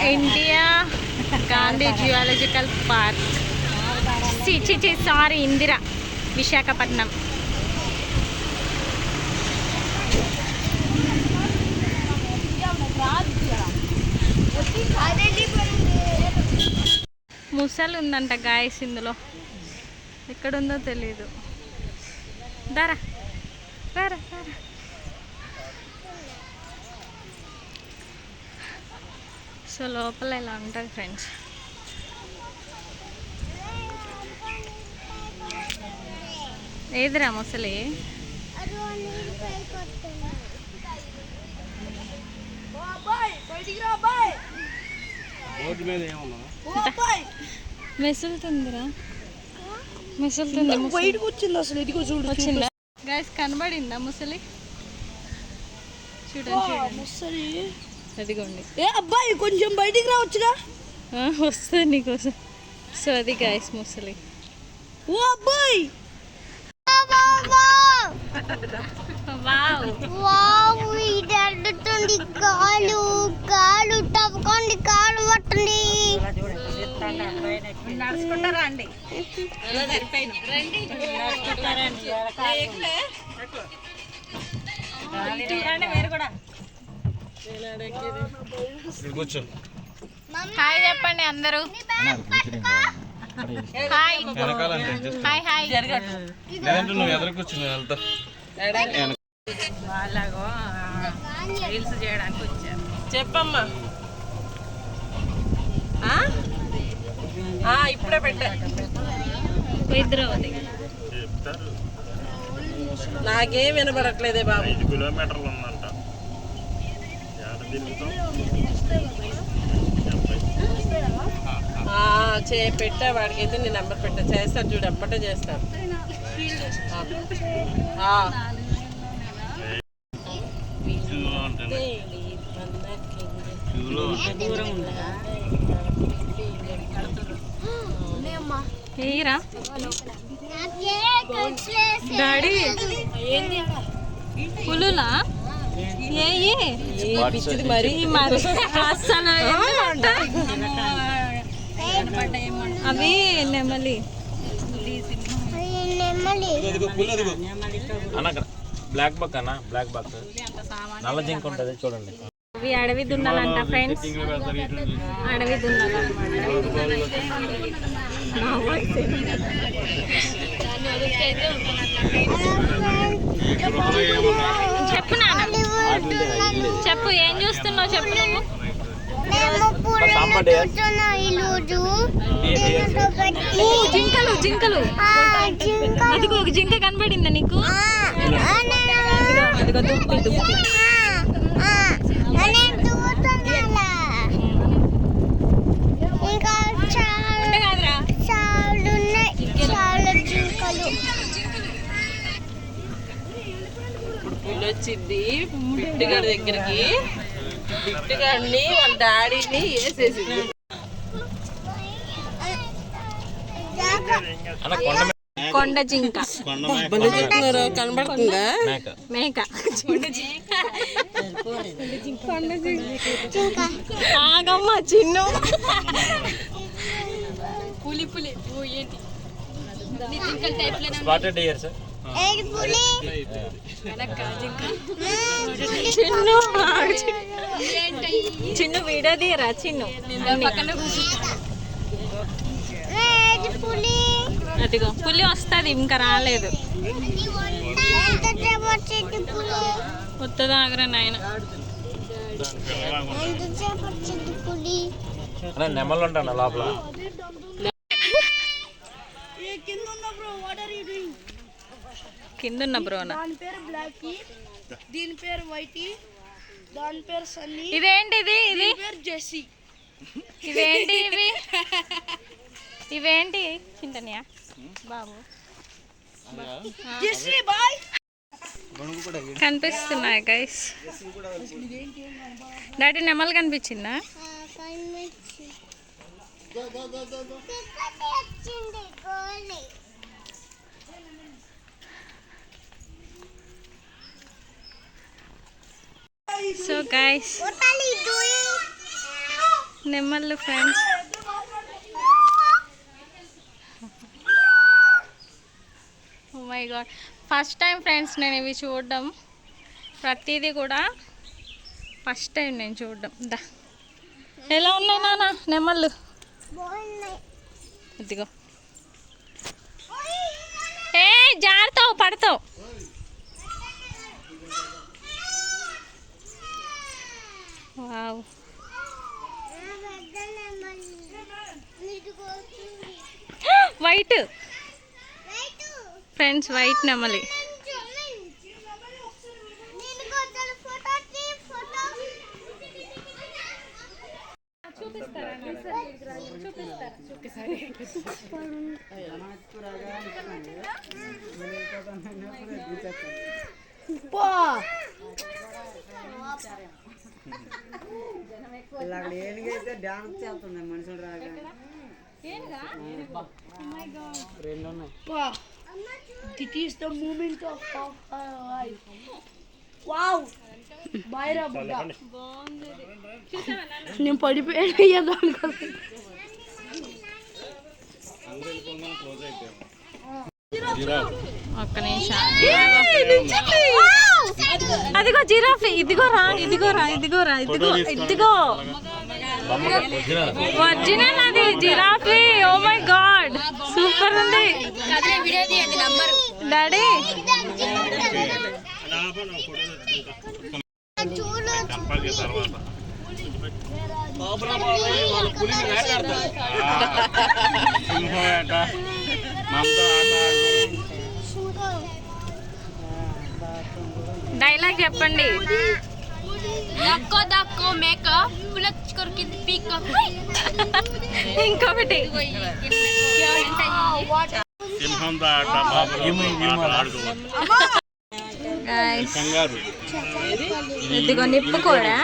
India Gandhi geological park. Sorry, Indira, Visakhapatnam. ముసలి ఉందంట guys ఇందులో, ఎక్కడుందో తెలీదు. దారా దారా దారా. సో లోపల ఇలా ఉంటుంది ఫ్రెండ్స్. ఏదిరా ముసలి? మెసులుతుందిరా, మెసులుతుంది. బయటకు వచ్చింది అసలు, ఇదిగో చూడు. వచ్చిందా గైస్? కనబడిందా ముసలి? చూడండి ముసలి అదిగోండి. ఏ అబ్బాయి కొంచెం బయటికి రావచ్చుగా. వస్తుంది నీకోసం. సో అది గైస్ ముసలి. ఓ అబ్బాయి, కాలు కాలు తవ్వుకోండి, కాలు పట్టండి. నడుచుకుంటారా అండి? హాయ్ చెప్పండి అందరూ. Hi hi hi. వాళ్ళగో రీల్స్ చేయడానికి వచ్చారు. చెప్పమ్మా. ఇప్పుడే పెట్టా. హైదరాబాద్ నాకేం వినపడట్లేదే బాబు. 5 కిలోమీటర్లు ఉందంట. పెట్టా వాడికైతే నీ నెంబర్ పెట్టా. చేస్తాడు చూడు, ఎప్పటే చేస్తాడు. డాడీ పులులా? మరి అవి నెమలి. బ్లాక్ బక్ అన్న, బ్లాక్ బక్ నల్ల జింక ఉంటుంది చూడండి. అవి అడవి దున్నలంట ఫ్రెండ్స్, అడవి దున్నలు. చెప్పు నాన్న, చెప్పు ఏం చూస్తున్నావు చెప్పు. నువ్వు జింకలు జింకలు అదిగో ఒక జింక కనబడిందా నీకు? అదిగో దుప్పి దుప్పి. వచ్చింది బిట్టుగాడి దగ్గరికి. బిట్టుగాడిని వాళ్ళ డాడీని వేసేసింది. కొండ జింక కనబడుతుందా? మేక. కొండ జింక ఆగమ్మ చిన్ను. పులి పులి ఏంటి? Spotted deer sir. Chinnu Chinnu video తీయరా చిన్ను? అదిగో పులి వస్తుంది, ఇంకా రాలేదు. వస్తుందా ఆగరా నాయన. నెమలు ఉంటాను లోపల. కింద ఉన్న బ్రోనా. దాని పేరు బ్లాకీ, దీని పేరు వైటీ, దాని పేరు సన్నీ. ఇదేంటిది? ఇది పేరు జెస్సీ. ఇవేంటి ఇవి? ఇవేంటి చింతనియా బాబు? జెస్సీ బాయ్ కనిపిస్తున్నాయి గైస్. డాడీ నెమలు కనిపించిందా? So guys, what are you doing? నెమళ్ళు friends. Oh my god, first time friends నేను ఇవి చూడడం. ప్రతిదీ కూడా ఫస్ట్ టైం నేను చూడడం. దా, ఎలా ఉన్నాయి నాన్న నెమళ్ళు? ఇదిగో. ఏ జారుతావు, పడతావు. వావ్, వైట్ ఫ్రెండ్స్, వైట్ నెమలి. డాన్స్ చేస్తుంది మనుషులు రాగా. It is the moment of life. Wow! Bayra Buddha. నేను పడిపోయాను దానికోసం. ఒక్క నిమిషం. అదిగో జిరాఫ్. ఇదిగోరా, ఇదిగోరా, ఇదిగోరా, ఇదిగో, ఇదిగో ఒరిజినల్ అది giraffe. Oh my god, super ఉంది డాడీ. డైలాగ్ చెప్పండి. దక్కో దక్కో మేక పులచ్ కొరికింది పీక. ఇంకొకటి ఇదిగో నిప్పు కూడా.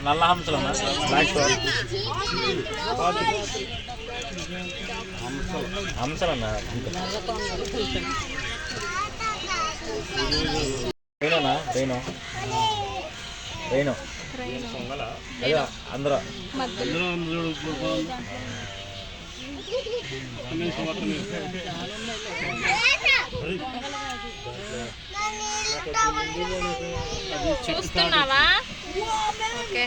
నల్ల హంసలు, హంసలన్నా రైనోనా? రైనో అదే అందరూ. చూస్తున్నావా? ఓకే,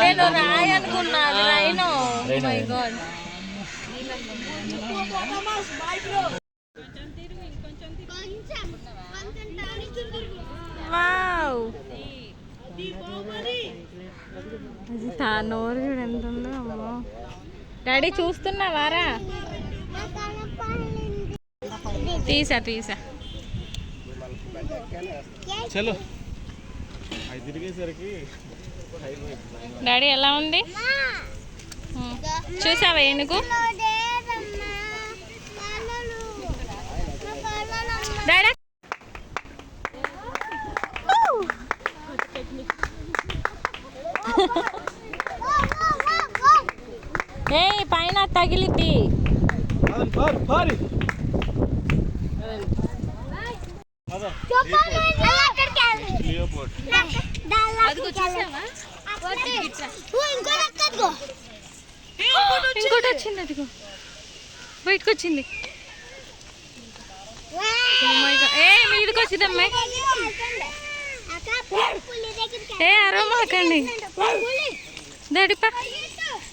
నేను రాయి అనుకున్నా, అది రైనో. My God. వావ్, నోరు చూడు ఎంత ఉందో. అమ్మో డాడీ చూస్తున్నావారా? తీసా చలో తిరిగేసరికి. డాడీ ఎలా ఉంది చూసావా? ఏనుగు డాడీ. ఏ పైన తగిలిద్ది. ఇంకోటి వచ్చింది, అదిగో బయటకు వచ్చింది. ఏ మీదకి వచ్చింది అమ్మాయి. ఏ అరవమాకండి డాడీపా.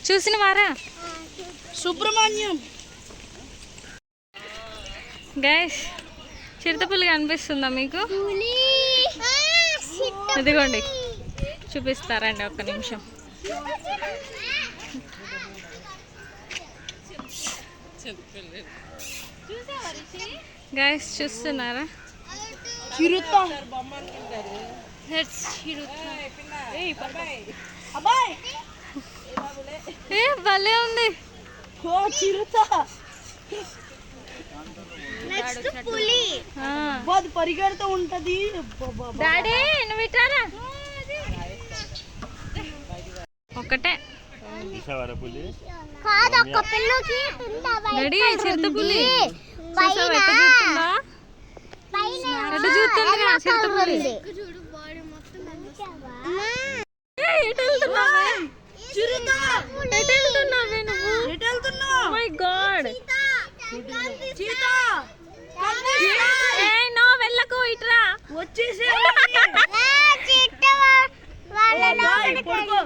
చూసిన వారా? సుబ్రహ్మణ్యం గైస్, చిరుతపులి కనిపిస్తుందా మీకు? ఇదిగోండి, చూపిస్తారండి ఒక్క నిమిషం. గైస్ చూస్తున్నారా? చిరుత. ఏ భలే ఉంది. చిరుత. పరిగెడుతూ ఉంటది. డాడీ నువ్వు ఇటారా? ఒక్కటే చూసావారా పులి కాదు ఒక్క పిల్లకి తిందా రెడీ చిరుతపులి చూసావా ఎట్ట చూస్తుందా ఎట్ట చూస్తుందిరా చిరుతపులి ఎటు వెళ్తున్నావే ఎటు వెళ్తున్నావే నువ్వు మై గాడ్ నో వెళ్ళకు ఇట్రా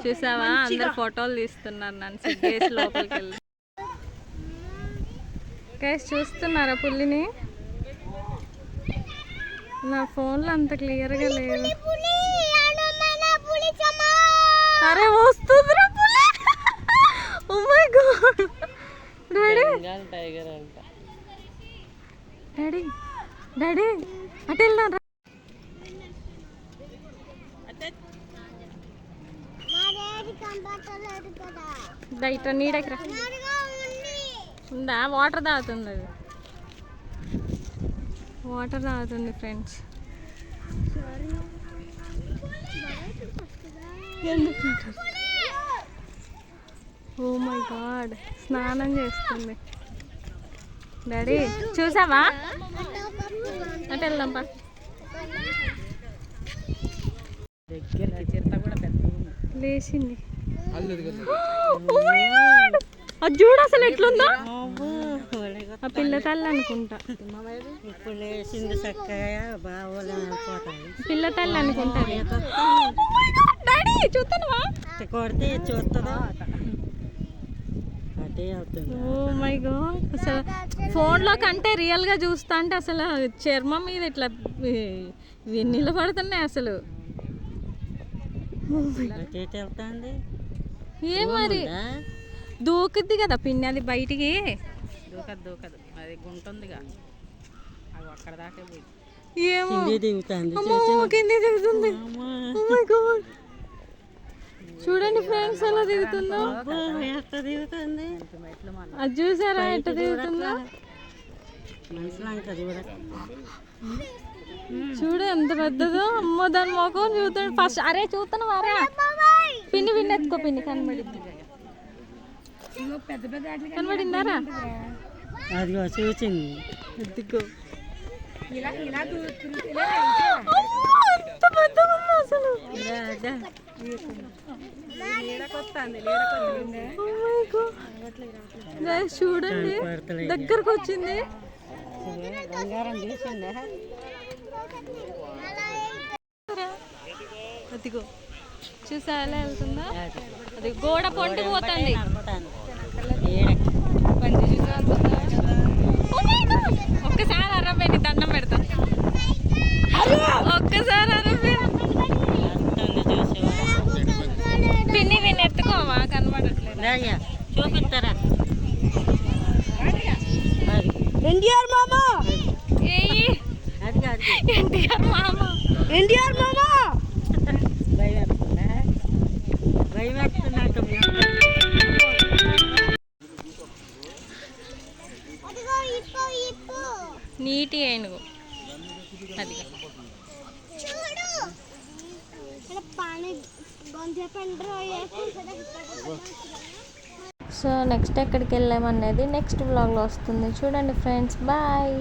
చూసావా అందరు ఫోటోలు తీస్తున్నారు నన్ను సిగ్గేసి లోపలికి వెళ్ళి గైస్ చూస్తున్నారా పుల్లిని నా ఫోన్లో అంత క్లియర్గా లేదు అరే వస్తుందిరా పులి oh my god daddy daddy daddy అటు వెళ్దాం రా ఇట్లా నీడకి రా ఉందా వాటర్ తాగుతుంది అది వాటర్ తాగుతుంది ఫ్రెండ్స్ ఓ మై గాడ్ స్నానం చేస్తుంది డాడీ చూసావా అటు వెళ్దాంపా లేచింది అది చూడు అసలు ఎట్లుందో ఆ పిల్ల తల్లి అనుకుంటా ఇప్పుడు లేచింది చక్కగా బాగా పిల్ల తల్లి అనుకుంటా డాడీ చూస్తానువా కొడితే చూస్తుందా అదే అవుతుంది. ఓ మై గాడ్ అసలు ఫోన్లో కంటే రియల్గా చూస్తా అంటే అసలు చర్మం మీద ఇట్లా నిలబడుతున్నాయి అసలు వెళ్తుంది ఏ మరి దూకుద్ది కదా పిన్ని అది బయటికి దూకదు అది గుంటుందిగా అది అక్కడ దాకా ఏమో దిగుతుంది అమ్మో కింది దిగుతుంది ఓ మై గాడ్ చూడండి ఫ్రెండ్స్ ఎలా దిగుతుందో ఎట్ట దిగుతుంది అది చూసారా ఎట్ట దిగుతుందో మనుషులంక చూడు ఎంత పెద్దదో అమ్మో దాని మొఖం చూస్తాడు ఫస్ట్ అరే చూస్తాను వారా పిన్ని పిన్ని ఎత్తుకో పిన్ని కనబడింది కనబడిందారా అదిగో చూసింది ఎత్తుకో ఎంత పెద్దగా ఉందో అసలు Guys, చూడండి దగ్గరకు వచ్చింది అదిగో చూసా ఎలా వెళ్తుందా అది గోడ పొంటి పోతుంది ఒక్కసారి అరవైని దండం పెడతా ఒక్కసారి అరవై పిన్ని విని ఎత్తుకోవా కనబడట్లేదు చూపిస్తారా ఎన్టీఆర్ మామా ఎన్టీఆర్ మామ ఎన్టీఆర్ మామా భయపెడుతున్నట్టు నీటి ఏనుగు అది సో నెక్స్ట్ ఎక్కడికి వెళ్ళామనేది నెక్స్ట్ వ్లాగ్లో వస్తుంది చూడండి ఫ్రెండ్స్ బాయ్.